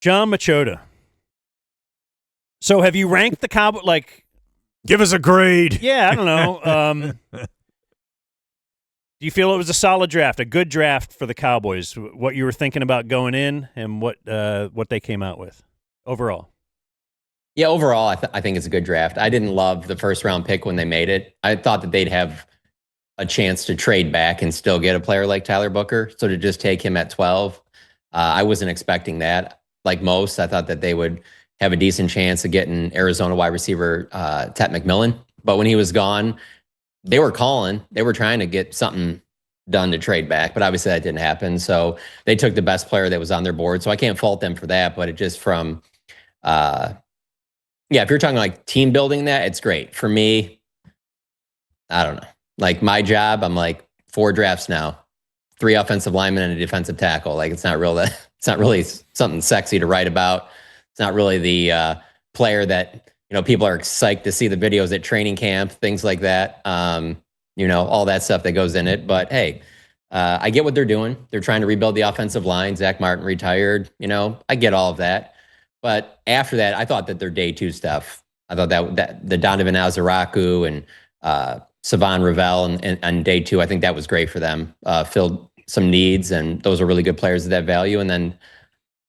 Jon Machota. So have you ranked the Cowboys? Like, give us a grade. Yeah, I don't know. Do you feel it was a solid draft, a good draft for the Cowboys? What you were thinking about going in and what they came out with overall? Yeah, overall, I think it's a good draft. I didn't love the first round pick when they made it. I thought that they'd have a chance to trade back and still get a player like Tyler Booker. So to just take him at 12, I wasn't expecting that. Like most, I thought that they would have a decent chance of getting Arizona wide receiver Tet McMillan. But when he was gone, they were trying to get something done to trade back, but obviously that didn't happen. So they took the best player that was on their board. So I can't fault them for that, but it just from, if you're talking like team building that, it's great. For me, I don't know. Like my job, I'm like 4 drafts now, 3 offensive linemen and a defensive tackle. Like it's not really something sexy to write about. It's not really the player that, people are psyched to see the videos at training camp, things like that. All that stuff that goes in it. But hey, I get what they're doing. They're trying to rebuild the offensive line. Zach Martin retired. I get all of that. But after that, I thought that their day 2 stuff, I thought that the Donovan Azaraku and Savon Ravel and day 2, I think that was great for them. Filled some needs, and those are really good players at that value. And then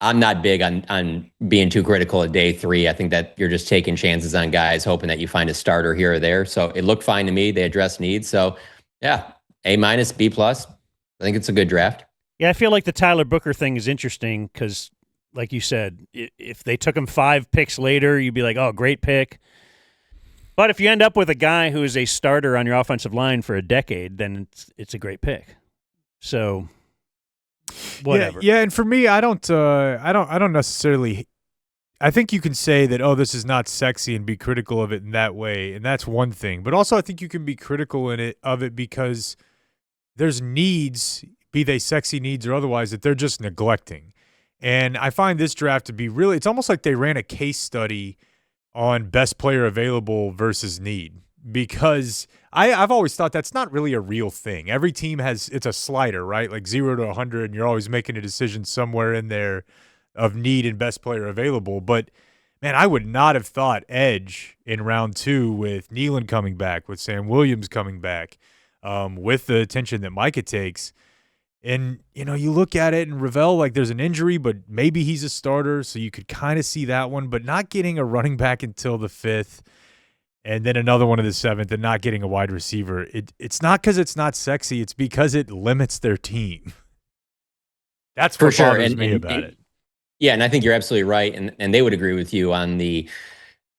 I'm not big on being too critical at day 3. I think that you're just taking chances on guys, hoping that you find a starter here or there. So it looked fine to me. They addressed needs. So yeah, A-, B+. I think it's a good draft. Yeah, I feel like the Tyler Booker thing is interesting because, like you said, if they took him 5 picks later, you'd be like, oh, great pick. But if you end up with a guy who is a starter on your offensive line for a decade, then it's a great pick. So whatever. Yeah, and for me, I don't necessarily. I think you can say that, oh, this is not sexy and be critical of it in that way, and that's one thing. But also, I think you can be critical of it because there's needs, be they sexy needs or otherwise, that they're just neglecting. And I find this draft to be really, it's almost like they ran a case study on best player available versus need, because I've always thought that's not really a real thing. Every team it's a slider, right? Like 0 to 100, and you're always making a decision somewhere in there of need and best player available. But man, I would not have thought edge in round 2 with Nealon coming back, with Sam Williams coming back, with the attention that Micah takes. And, you look at it, and Ravel, like there's an injury, but maybe he's a starter, so you could kind of see that one. But not getting a running back until the 5th, and then another one in the 7th, and not getting a wide receiver, it's not because it's not sexy. It's because it limits their team. That's what bothers me about it. Yeah, and I think you're absolutely right, and they would agree with you on the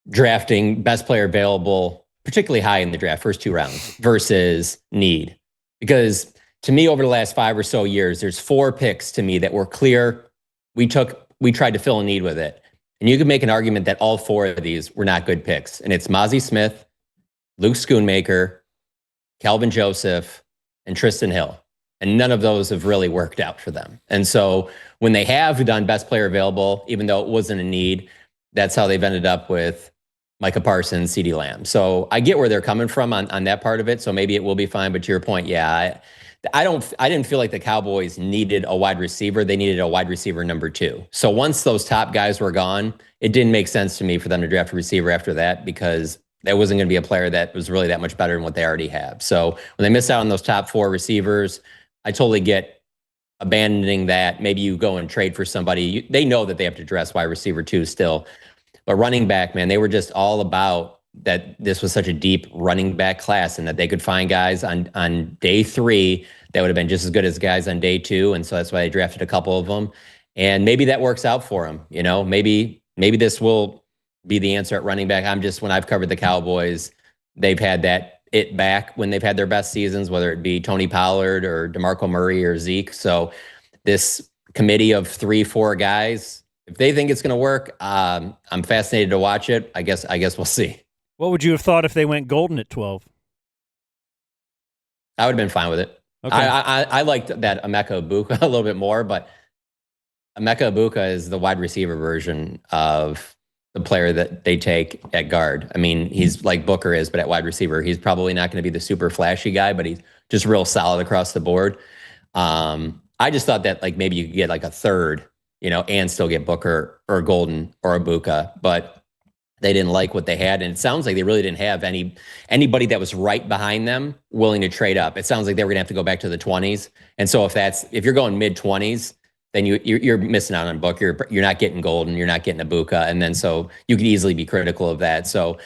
drafting best player available, particularly high in the draft, first 2 rounds, versus need. Because to me, over the last 5 or so years, there's 4 picks to me that were clear. We tried to fill a need with it. And you could make an argument that all 4 of these were not good picks. And it's Mozzie Smith, Luke Schoonmaker, Calvin Joseph, and Tristan Hill. And none of those have really worked out for them. And so when they have done best player available, even though it wasn't a need, that's how they've ended up with Micah Parsons, CeeDee Lamb. So I get where they're coming from on that part of it. So maybe it will be fine. But to your point, yeah, I didn't feel like the Cowboys needed a wide receiver. They needed a wide receiver number 2. So once those top guys were gone, it didn't make sense to me for them to draft a receiver after that, because that wasn't going to be a player that was really that much better than what they already have. So when they missed out on those top 4 receivers, I totally get abandoning that. Maybe you go and trade for somebody. They know that they have to address wide receiver 2 still. But running back, man, they were just all about that this was such a deep running back class, and that they could find guys on day 3 that would have been just as good as guys on day 2. And so that's why they drafted a couple of them. And maybe that works out for them. Maybe this will be the answer at running back. When I've covered the Cowboys, they've had that it back when they've had their best seasons, whether it be Tony Pollard or DeMarco Murray or Zeke. So this committee of 3-4 guys, if they think it's going to work, I'm fascinated to watch it. I guess we'll see. What would you have thought if they went golden at 12? I would have been fine with it. Okay. I liked that Emeka Egbuka a little bit more, but Emeka Egbuka is the wide receiver version of the player that they take at guard. I mean, he's like Booker is, but at wide receiver, he's probably not going to be the super flashy guy, but he's just real solid across the board. I just thought that like maybe you could get like a third, and still get Booker or Golden or Ibuka, but they didn't like what they had. And it sounds like they really didn't have anybody that was right behind them willing to trade up. It sounds like they were gonna have to go back to the 20s. And so if you're going mid 20s, then you're missing out on Booker. You're not getting Golden, you're not getting Ibuka. And then so you could easily be critical of that. So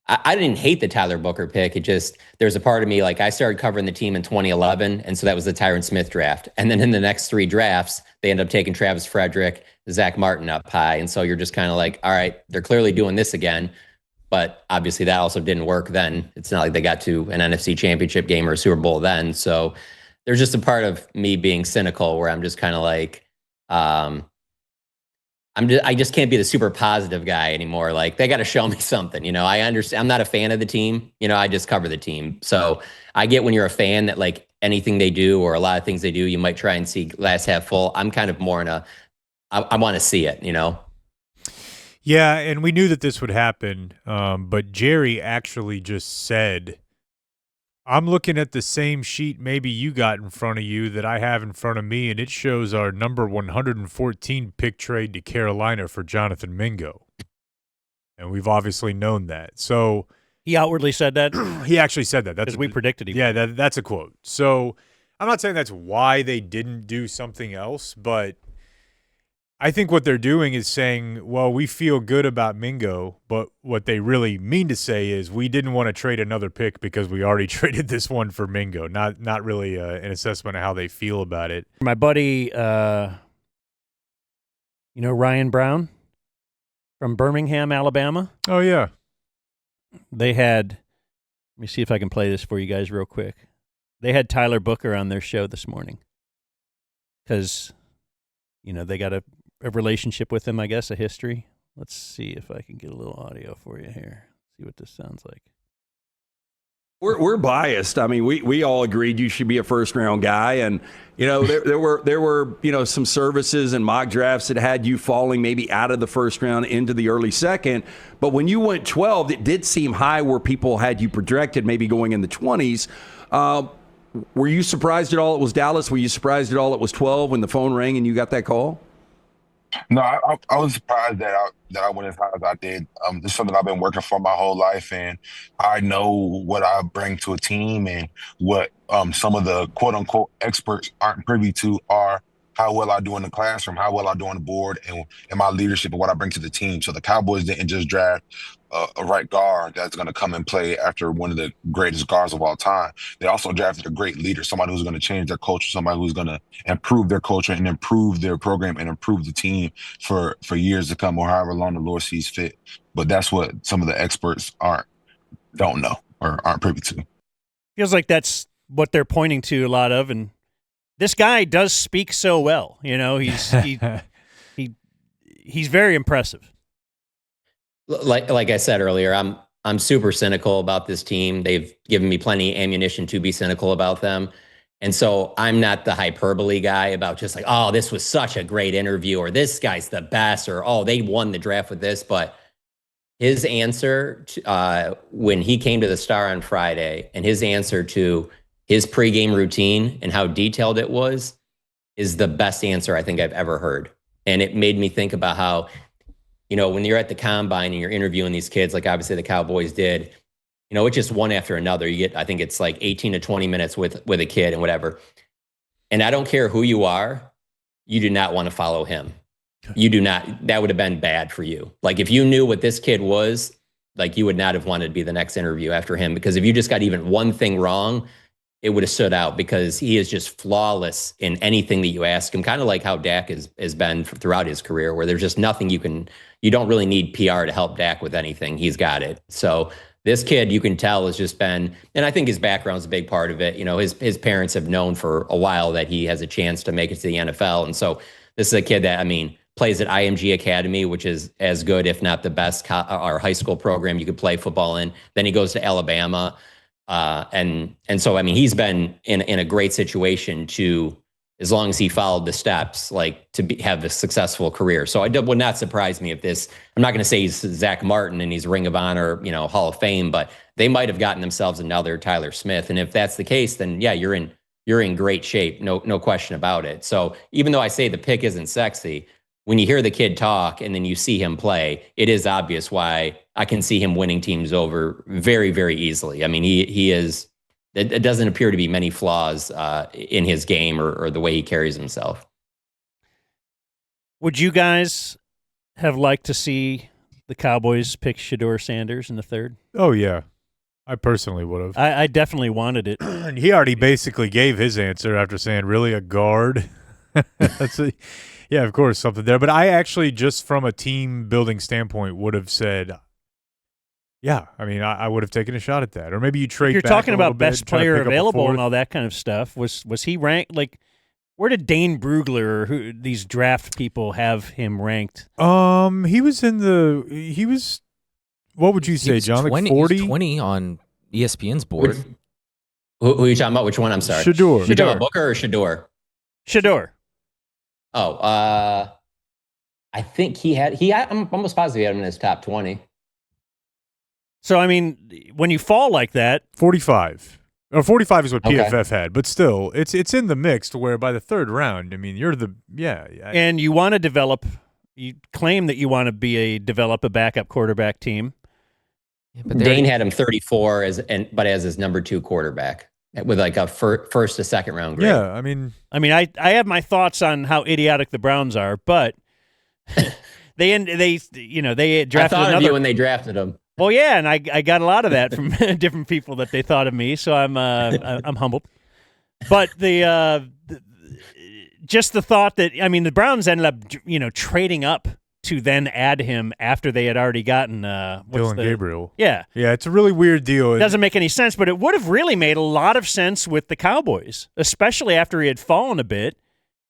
I didn't hate the Tyler Booker pick. It just, there's a part of me, like I started covering the team in 2011. And so that was the Tyron Smith draft. And then in the next 3 drafts, they end up taking Travis Frederick, Zach Martin up high. And so you're just kind of like, all right, they're clearly doing this again. But obviously that also didn't work then. It's not like they got to an NFC championship game or a Super Bowl then. So there's just a part of me being cynical where I'm just kind of like, I just can't be the super positive guy anymore. Like they got to show me something, I understand. I'm not a fan of the team. I just cover the team. So I get when you're a fan that like anything they do or a lot of things they do, you might try and see glass half full. I'm kind of more I want to see it, Yeah, and we knew that this would happen, but Jerry actually just said, I'm looking at the same sheet maybe you got in front of you that I have in front of me, and it shows our number 114 pick trade to Carolina for Jonathan Mingo. And we've obviously known that. So he outwardly said that? He actually said that. That's because we predicted him. Yeah, that's a quote. So I'm not saying that's why they didn't do something else, but I think what they're doing is saying, well, we feel good about Mingo, but what they really mean to say is we didn't want to trade another pick because we already traded this one for Mingo. Not really an assessment of how they feel about it. My buddy, Ryan Brown from Birmingham, Alabama. Oh, yeah. They had, let me see if I can play this for you guys real quick. They had Tyler Booker on their show this morning because, they got a relationship with him, I guess, a history. Let's see if I can get a little audio for you here. See what this sounds like. We're biased. I mean, we all agreed you should be a first round guy, and there were some services and mock drafts that had you falling maybe out of the first round into the early second. But when you went 12, it did seem high where people had you projected maybe going in the 20s. Were you surprised at all it was Dallas? Were you surprised at all it was 12 when the phone rang and you got that call? No, I was surprised that I went as high as I did. This is something I've been working for my whole life, and I know what I bring to a team and what some of the quote unquote experts aren't privy to are how well I do in the classroom, how well I do on the board, and my leadership and what I bring to the team. So the Cowboys didn't just draft a right guard that's going to come and play after one of the greatest guards of all time. They also drafted a great leader, somebody who's going to change their culture, somebody who's going to improve their culture and improve their program and improve the team for years to come or however long the Lord sees fit. But that's what some of the experts don't know or aren't privy to. Feels like that's what they're pointing to a lot of, and this guy does speak so well. He's very impressive. Like I said earlier, I'm super cynical about this team. They've given me plenty of ammunition to be cynical about them. And so I'm not the hyperbole guy about just like, oh, this was such a great interview, or this guy's the best, or oh, they won the draft with this. But his answer when he came to the Star on Friday, and his answer to his pregame routine and how detailed it was is the best answer I think I've ever heard. And it made me think about how, when you're at the combine and you're interviewing these kids, like obviously the Cowboys did, it's just one after another. You get, I think it's like 18 to 20 minutes with a kid and whatever. And I don't care who you are, you do not want to follow him. You do not. That would have been bad for you. Like if you knew what this kid was, like you would not have wanted to be the next interview after him, because if you just got even one thing wrong, it would have stood out, because he is just flawless in anything that you ask him. Kind of like how Dak has been throughout his career, where there's just nothing you don't really need PR to help Dak with anything. He's got it. So this kid, you can tell, has just been, and I think his background's a big part of it. His parents have known for a while that he has a chance to make it to the NFL. And so this is a kid that, plays at IMG Academy, which is as good, if not the best or high school program you could play football in. Then he goes to Alabama. And so, he's been in a great situation to, as long as he followed the steps, like have a successful career. So it would not surprise me if this, I'm not going to say he's Zach Martin and he's Ring of Honor, Hall of Fame, but they might have gotten themselves another Tyler Smith. And if that's the case, then yeah, you're in great shape. No question about it. So even though I say the pick isn't sexy, when you hear the kid talk and then you see him play, it is obvious why I can see him winning teams over very, very easily. I mean, he is. It doesn't appear to be many flaws in his game or the way he carries himself. Would you guys have liked to see the Cowboys pick Shedeur Sanders in the third? Oh, yeah. I personally would have. I definitely wanted it. He already basically gave his answer after saying, really, a guard? Yeah, of course, something there. But I actually, just from a team-building standpoint, would have said, yeah, I mean, I would have taken a shot at that. Or maybe you trade You're back talking a little about bit, best try to player pick up a available and fourth. all that kind of stuff. Was he ranked? Like, where did Dane Brugler or who these draft people have him ranked? He was what would you say, John? Like 40? 20 on ESPN's board. Who are you talking about? Which one? I'm sorry. Shedeur. You talking about Booker or Shedeur? Shedeur. Oh, I think I'm almost positive he had him in his top 20. So, I mean, when you fall like that, 45. Or 45 is what Okay. PFF had, but still, it's in the mix to where by the third round, I mean, you're and you want to develop, you claim that you want to develop a backup quarterback team. Yeah, but Dane had him 34 but as his number 2 quarterback with like a first to second round grade. yeah, I mean, I have my thoughts on how idiotic the Browns are, but they drafted I thought of another. you when they drafted him. Well, yeah, and I got a lot of that from different people that they thought of me, so I'm humbled. But just the thought that, I mean, the Browns ended up trading up to then add him after they had already gotten Dylan Gabriel. Yeah, it's a really weird deal. it doesn't make any sense, but it would have really made a lot of sense with the Cowboys, especially after he had fallen a bit.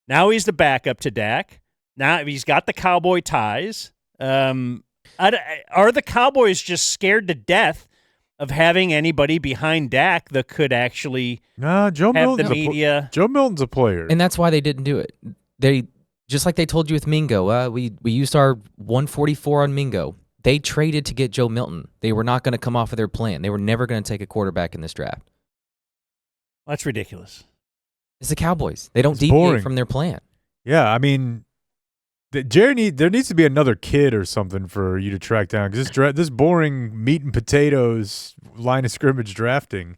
Now he's the backup to Dak. Now he's got the Cowboy ties. Are the Cowboys just scared to death of having anybody behind Dak that could actually Joe have Milton's the media? Joe Milton's a player. And that's why they didn't do it. They just like they told you with Mingo. We used our 144 on Mingo. They traded to get Joe Milton. They were not going to come off of their plan. They were never going to take a quarterback in this draft. That's ridiculous. It's the Cowboys. They don't It's deviate boring. from their plan. Yeah, I mean, there needs to be another kid or something for you to track down because this boring meat and potatoes line of scrimmage drafting.